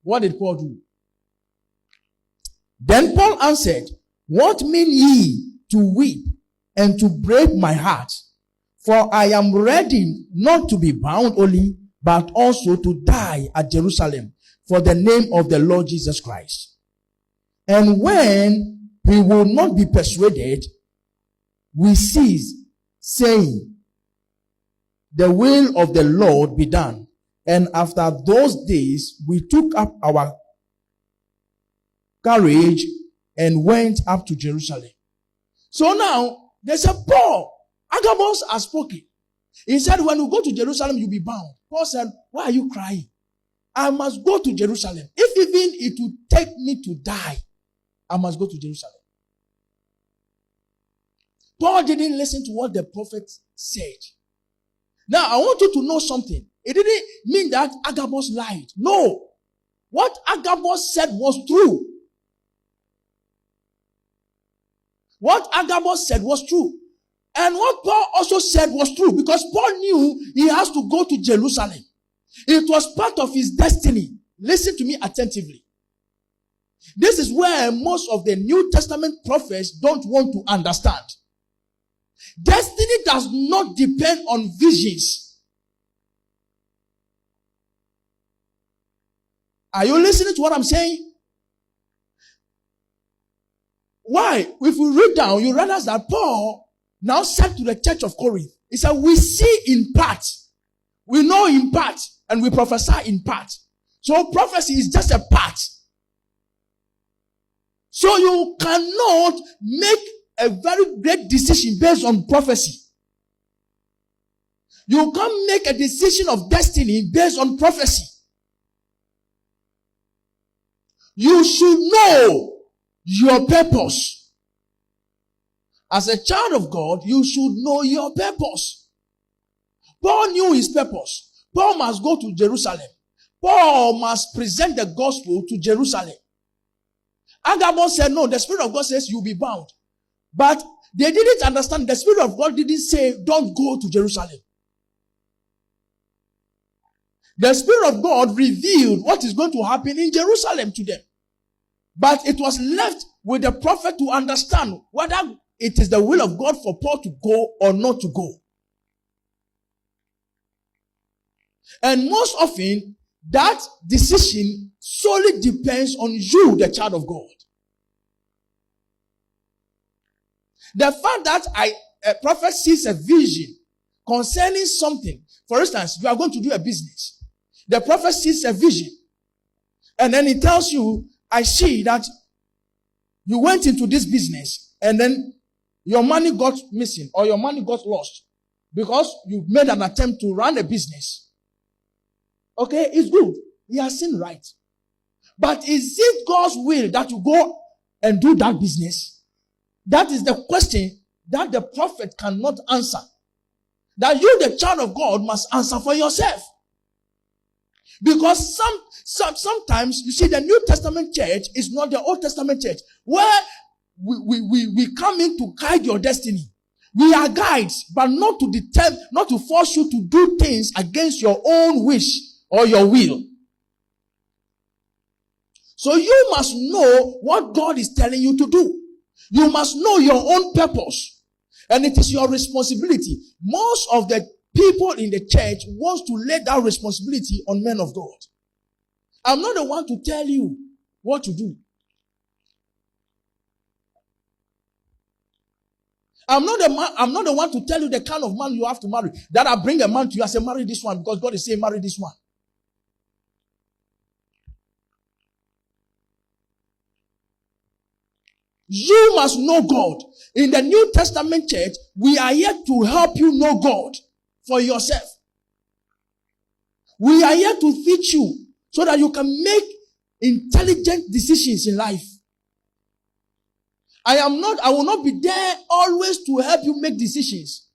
What did Paul do? Then Paul answered, what mean ye to weep and to break my heart? For I am ready not to be bound only, but also to die at Jerusalem for the name of the Lord Jesus Christ. And when we will not be persuaded, we cease, saying, the will of the Lord be done. And after those days, we took up our courage and went up to Jerusalem. So now, there's a Paul. Agabus has spoken. He said, when you go to Jerusalem, you'll be bound. Paul said, why are you crying? I must go to Jerusalem. If even it would take me to die, I must go to Jerusalem. Paul didn't listen to what the prophet said. Now, I want you to know something. It didn't mean that Agabus lied. No. What Agabus said was true. What Agabus said was true. And what Paul also said was true, because Paul knew he has to go to Jerusalem. It was part of his destiny. Listen to me attentively. This is where most of the New Testament prophets don't want to understand. Destiny does not depend on visions. Are you listening to what I'm saying? Why? If we read down, you realize that Paul now said to the church of Corinth, he said, we see in part, we know in part, and we prophesy in part. So prophecy is just a part. So you cannot make a very great decision based on prophecy. You can't make a decision of destiny based on prophecy. You should know your purpose. As a child of God, you should know your purpose. Paul knew his purpose. Paul must go to Jerusalem. Paul must present the gospel to Jerusalem. Agabus said, no, the Spirit of God says you'll be bound. But they didn't understand. The Spirit of God didn't say, don't go to Jerusalem. The Spirit of God revealed what is going to happen in Jerusalem to them. But it was left with the prophet to understand whether it is the will of God for Paul to go or not to go. And most often, that decision solely depends on you, the child of God. The fact that a prophet sees a vision concerning something, for instance, you are going to do a business. The prophet sees a vision. And then he tells you, I see that you went into this business and then your money got missing or your money got lost because you made an attempt to run a business. Okay, it's good. He has seen right. But is it God's will that you go and do that business? That is the question that the prophet cannot answer. That you, the child of God, must answer for yourself. Because sometimes, you see, the New Testament church is not the Old Testament church, where we come in to guide your destiny. We are guides, but not to force you to do things against your own wish or your will. So you must know what God is telling you to do. You must know your own purpose. And it is your responsibility. Most of the people in the church wants to lay that responsibility on men of God. I'm not the one to tell you what to do. I'm not the one to tell you the kind of man you have to marry. That I bring a man to you, I say, marry this one, because God is saying, marry this one. You must know God. In the New Testament church, we are here to help you know God for yourself. We are here to teach you so that you can make intelligent decisions in life. I will not be there always to help you make decisions.